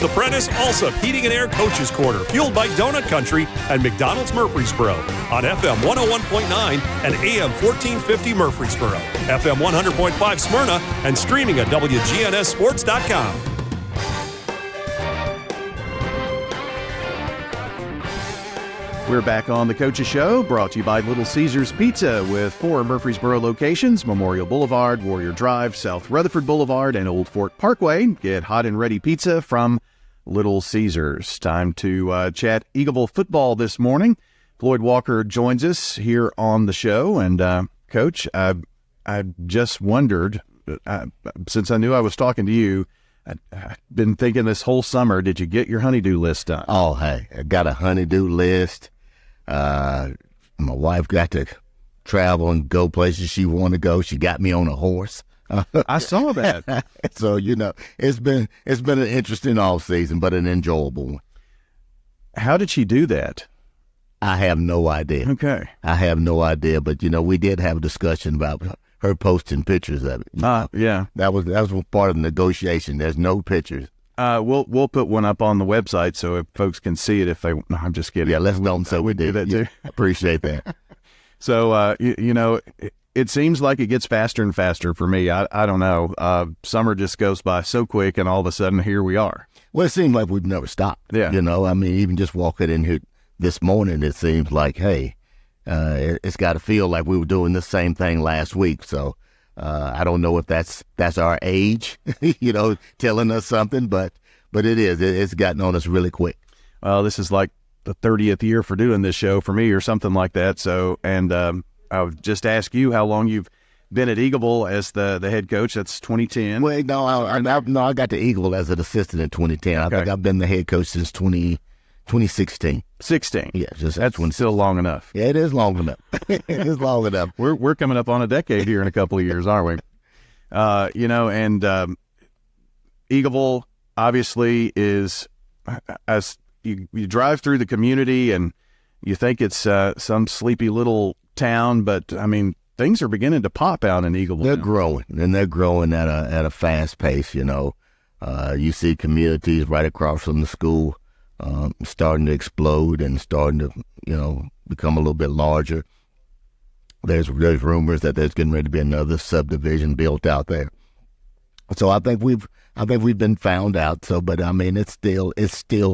The Prentice Allsup Heating and Air Coaches Corner, fueled by Donut Country and McDonald's Murfreesboro on FM 101.9 and AM 1450 Murfreesboro, FM 100.5 Smyrna, and streaming at WGNSSports.com. We're back on the Coach's Show, brought to you by Little Caesars Pizza with 4 Murfreesboro locations: Memorial Boulevard, Warrior Drive, South Rutherford Boulevard, and Old Fort Parkway. Get hot and ready pizza from Little Caesars. Time to chat Eagleville football this morning. Floyd Walker joins us here on the show. And, Coach, I just wondered, since I knew I was talking to you, I've been thinking this whole summer, did you get your honeydew list done? Oh, hey, I got a honeydew list. My wife got to travel and go places she wanted to go. She got me on a horse. I saw that. So, it's been an interesting off season, but an enjoyable one. How did she do that? I have no idea. Okay. I have no idea, but we did have a discussion about her posting pictures of it. Yeah. That was part of the negotiation. There's no pictures. We'll put one up on the website so if folks can see it. No, I'm just kidding. Yeah, let's know so we do that too. Appreciate that. So it seems like it gets faster and faster for me. I don't know. Summer just goes by so quick, and all of a sudden here we are. Well, it seems like we've never stopped. Yeah. Even just walking in here this morning, it seems like, hey, it's got to feel like we were doing the same thing last week. So I don't know if that's our age, telling us something, but it is. It's gotten on us really quick. Well, this is like the 30th year for doing this show for me or something like that. So, and I would just ask you how long you've been at Eagleville as the head coach. That's 2010. Well, no, I got to Eagleville as an assistant in 2010. I think I've been the head coach since 2016. 16. Yeah, that's still long enough. Yeah, it is long enough. It is long enough. We're coming up on a decade here in a couple of years, aren't we? Eagleville obviously is, as you drive through the community and you think it's some sleepy little town, but I mean, things are beginning to pop out in Eagleville. They're growing, and they're growing at a fast pace. You see communities right across from the school starting to explode and starting to become a little bit larger. There's rumors that there's getting ready to be another subdivision built out there. So I think we've been found out. So, but I mean, it still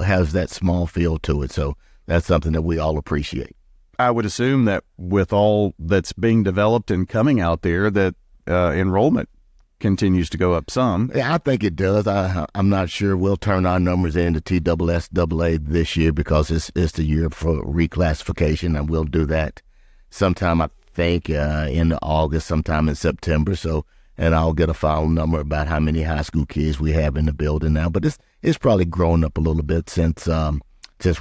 has that small feel to it. So that's something that we all appreciate. I would assume that with all that's being developed and coming out there, that enrollment continues to go up some. Yeah, I think it does. I'm not sure we'll turn our numbers into TSSAA this year because it's the year for reclassification, and we'll do that sometime, I think, in August, sometime in September. So, and I'll get a final number about how many high school kids we have in the building now. But it's probably grown up a little bit since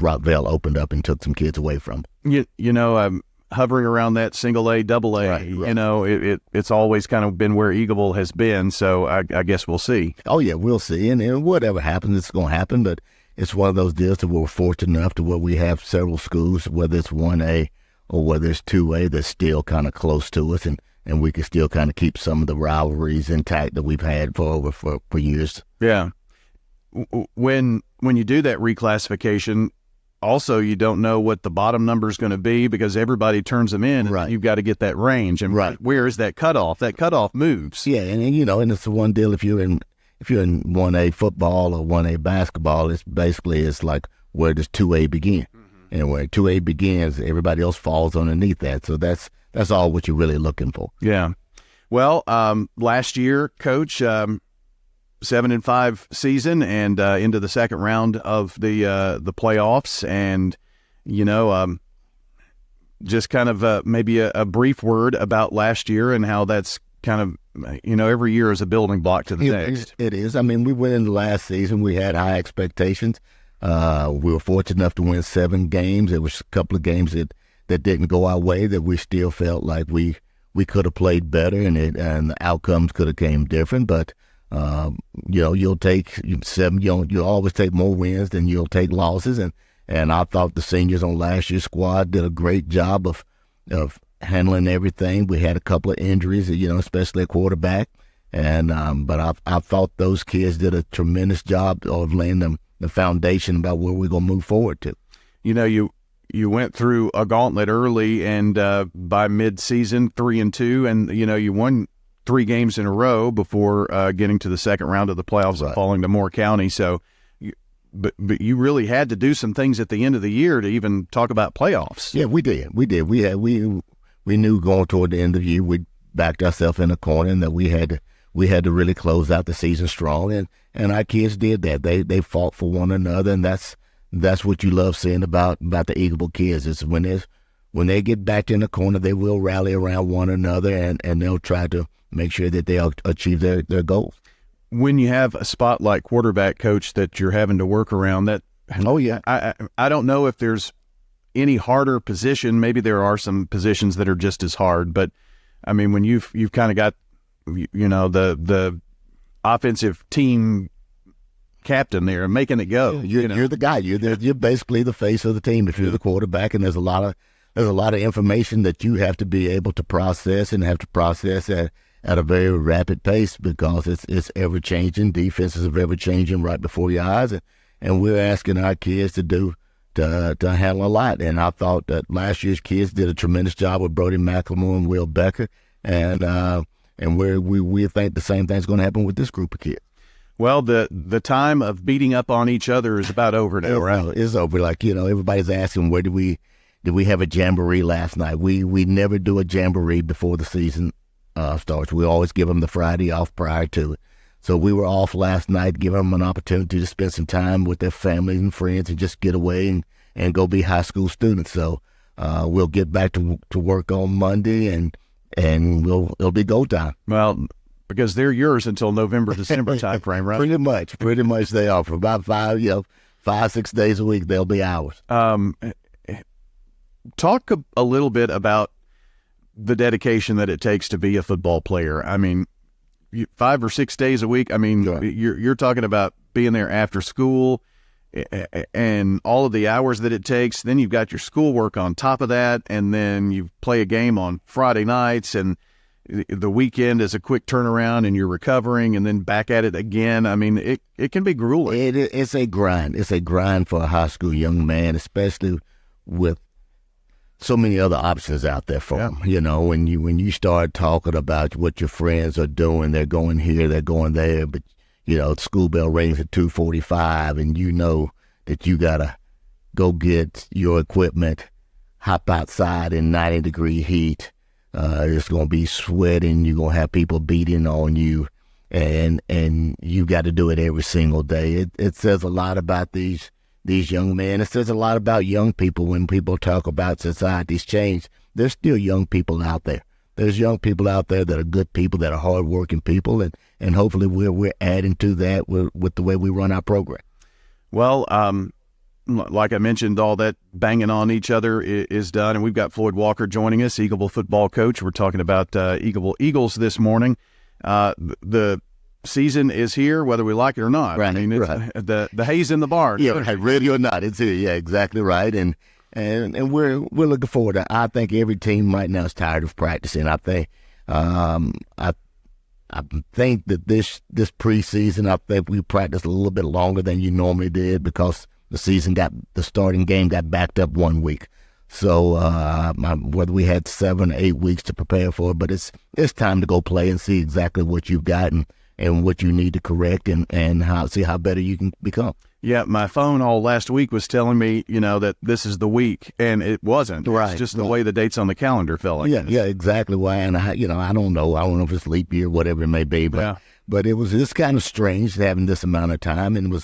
Rockville opened up and took some kids away from it. I'm hovering around that single A, double A. Right. It's always kind of been where Eagleville has been. So I guess we'll see. Oh yeah, we'll see. And whatever happens, it's going to happen. But it's one of those deals that we're fortunate enough to where we have several schools, whether it's 1A or whether it's 2A, that's still kind of close to us, and we can still kind of keep some of the rivalries intact that we've had for years. Yeah. When you do that reclassification, also you don't know what the bottom number is going to be because everybody turns them in. Right. And you've got to get that range. And right. Where is that cutoff? That cutoff moves. Yeah, and it's the one deal if you're in 1A football or 1A basketball, it's like where does 2A begin? Mm-hmm. And where 2A begins, everybody else falls underneath that. So that's all what you're really looking for. Yeah. Well, last year, Coach, 7-5 season and into the second round of the playoffs, and just kind of maybe a brief word about last year and how that's kind of every year is a building block to the next. It is. I mean, we went into last season. We had high expectations. We were fortunate enough to win 7 games. There was a couple of games that didn't go our way that we still felt like we could have played better, and the outcomes could have came different. But you'll take 7. You'll always take more wins than you'll take losses, and I thought the seniors on last year's squad did a great job of handling everything. We had a couple of injuries, especially at quarterback, and but I thought those kids did a tremendous job of laying the foundation about where we're going to move forward to. You know, you went through a gauntlet early, and by mid-season, 3-2, and you won 3 games in a row before getting to the second round of the playoffs and falling to Moore County. So, but you really had to do some things at the end of the year to even talk about playoffs. Yeah, we did. We knew going toward the end of the year we backed ourselves in a corner and that we had to really close out the season strong, and our kids did that. They fought for one another, and that's what you love seeing about the Eagleville kids. Is when they get backed in the corner, they will rally around one another, and they'll try to make sure that they achieve their goals. When you have a spotlight quarterback coach that you're having to work around, I don't know if there's any harder position. Maybe there are some positions that are just as hard, but I mean, when you've kind of got the offensive team captain there and making it go, you're the guy. You're basically the face of the team if you're the quarterback, and there's a lot of information that you have to be able to process and have to process at a very rapid pace because it's ever changing. Defenses are ever changing right before your eyes, and we're asking our kids to handle a lot. And I thought that last year's kids did a tremendous job with Brody McLemore and Will Becker, and we think the same thing's going to happen with this group of kids. Well, the time of beating up on each other is about over now, right? It's over. Like, everybody's asking, where did we have a jamboree last night? We never do a jamboree before the season starts. We always give them the Friday off prior to it. So we were off last night, giving them an opportunity to spend some time with their families and friends and just get away and go be high school students. So we'll get back to work on Monday, and it'll be go time. Well, because they're yours until November, December time frame, right? Pretty much they are. For about 5-6 days a week, they'll be ours. Talk a little bit about the dedication that it takes to be a football player. I mean, 5 or 6 days a week. I mean, you're talking about being there after school and all of the hours that it takes. Then you've got your schoolwork on top of that, and then you play a game on Friday nights, and the weekend is a quick turnaround, and you're recovering, and then back at it again. I mean, it can be grueling. It's a grind. It's a grind for a high school young man, especially with so many other options out there for them. When you start talking about what your friends are doing, they're going here, they're going there, but the school bell rings at 2:45, and you know that you gotta go get your equipment, hop outside in 90-degree heat. It's gonna be sweating. You're gonna have people beating on you, and you got to do it every single day. It says a lot about these young men. It says a lot about young people. When people talk about society's change, there's still young people out there. There's young people out there that are good people, that are hardworking people, and hopefully we're adding to that with the way we run our program. Well, like I mentioned, all that banging on each other is done, and we've got Floyd Walker joining us, Eagleville football coach. We're talking about Eagleville Eagles this morning. The season is here, whether we like it or not. Right, I mean, the hay's in the barn. Yeah, ready or not, it's here. Yeah, exactly right. And we're looking forward to. I think every team right now is tired of practicing. I think that this preseason, I think we practiced a little bit longer than you normally did because the starting game got backed up 1 week. So whether we had 7 or 8 weeks to prepare for it, but it's time to go play and see exactly what you've gotten and what you need to correct and see how better you can become. Yeah, my phone all last week was telling me, that this is the week, and it wasn't. Right. It's just the way the dates on the calendar fell. Yeah, exactly. Why? And I don't know. I don't know if it's leap year, whatever it may be, but it was just kind of strange having this amount of time, and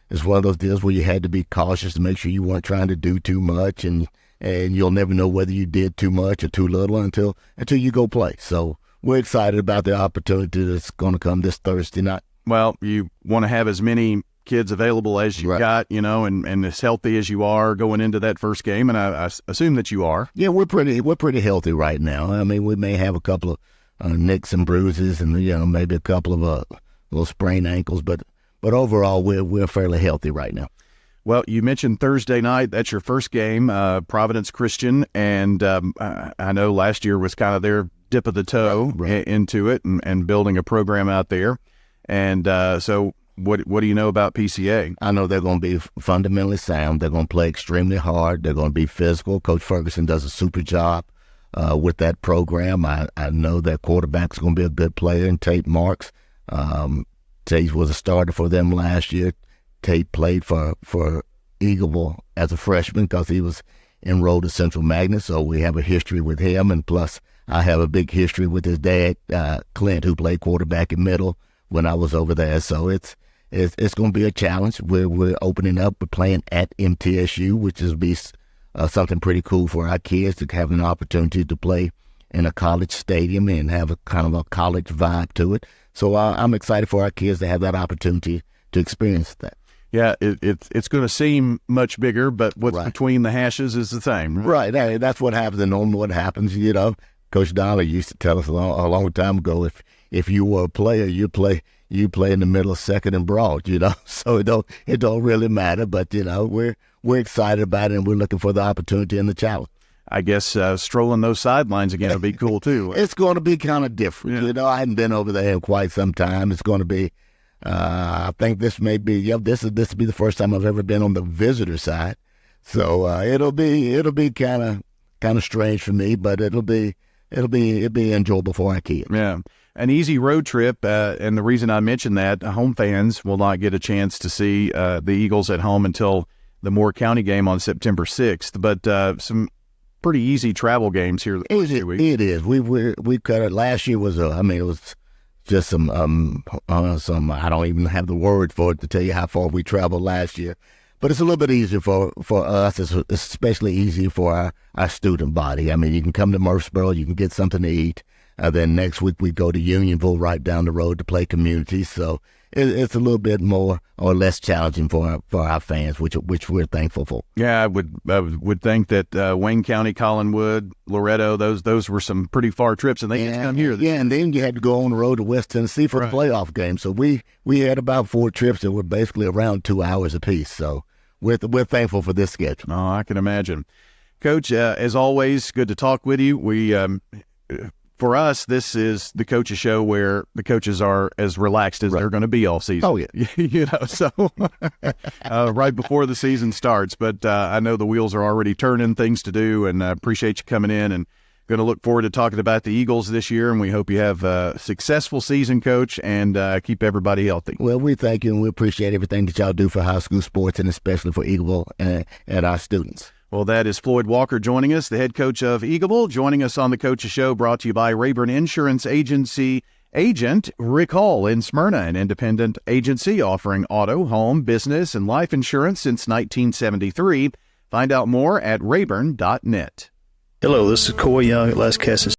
it's one of those deals where you had to be cautious to make sure you weren't trying to do too much, and you'll never know whether you did too much or too little until you go play. So we're excited about the opportunity that's going to come this Thursday night. Well, you want to have as many kids available as you got, and as healthy as you are going into that first game, and I assume that you are. Yeah, we're pretty healthy right now. I mean, we may have a couple of nicks and bruises, and maybe a couple of little sprained ankles, but overall we're fairly healthy right now. Well, you mentioned Thursday night. That's your first game, Providence Christian, and I know last year was kind of their dip of the toe into it and building a program out there. And so What do you know about PCA? I know they're going to be fundamentally sound. They're going to play extremely hard. They're going to be physical. Coach Ferguson does a super job with that program. I know that quarterback's going to be a good player in Tate Marks. Tate was a starter for them last year. Tate played for Eagleville as a freshman because he was enrolled at Central Magnet, so we have a history with him, and plus I have a big history with his dad, Clint, who played quarterback in middle when I was over there. So it's going to be a challenge. We're opening up. We're playing at MTSU, which is be something pretty cool for our kids to have an opportunity to play in a college stadium and have a kind of a college vibe to it. So I'm excited for our kids to have that opportunity to experience that. Yeah, it's going to seem much bigger, but what's between the hashes is the same. Right. Hey, that's what happens. And normally what happens, you know, Coach Dollar used to tell us a long time ago, if you were a player, you play in the middle of second and broad, you know. So it don't really matter. But, you know, we're excited about it, and we're looking for the opportunity and the challenge. I guess strolling those sidelines again would be cool, too. It's going to be kind of different. Yeah. You know, I hadn't been over there in quite some time. It's going to be I think this may be this will be the first time I've ever been on the visitor side, so it'll be kind of strange for me, but it'll be enjoyable for our kids. Yeah, an easy road trip, and the reason I mentioned that, home fans will not get a chance to see the Eagles at home until the Moore County game on September 6th, but some pretty easy travel games here. It is. We cut it. Last year was it was just some I don't even have the word for it to tell you how far we traveled last year. But it's a little bit easier for us. It's especially easy for our student body. I mean, you can come to Murfreesboro, you can get something to eat. Then next week we go to Unionville right down the road to play community. So it's a little bit more or less challenging for our fans, which we're thankful for. Yeah, I would think that Wayne County, Collinwood, Loretto, those were some pretty far trips, and they just come here. Yeah, and then you had to go on the road to West Tennessee for the playoff game. So we had about 4 trips that were basically around 2 hours apiece. So we're thankful for this schedule. Oh, I can imagine. Coach, as always, good to talk with you. We for us, this is the coaches show where the coaches are as relaxed as they're going to be all season. Oh, yeah. You know, so right before the season starts. But I know the wheels are already turning, things to do, and I appreciate you coming in, and going to look forward to talking about the Eagles this year, and we hope you have a successful season, Coach, and keep everybody healthy. Well, we thank you, and we appreciate everything that y'all do for high school sports, and especially for Eagleville and our students. Well, that is Floyd Walker joining us, the head coach of Eagleville, joining us on the Coaches Show, brought to you by Rayburn Insurance Agency agent Rick Hall in Smyrna, an independent agency offering auto, home, business, and life insurance since 1973. Find out more at rayburn.net. Hello, this is Coy Young at Las Casas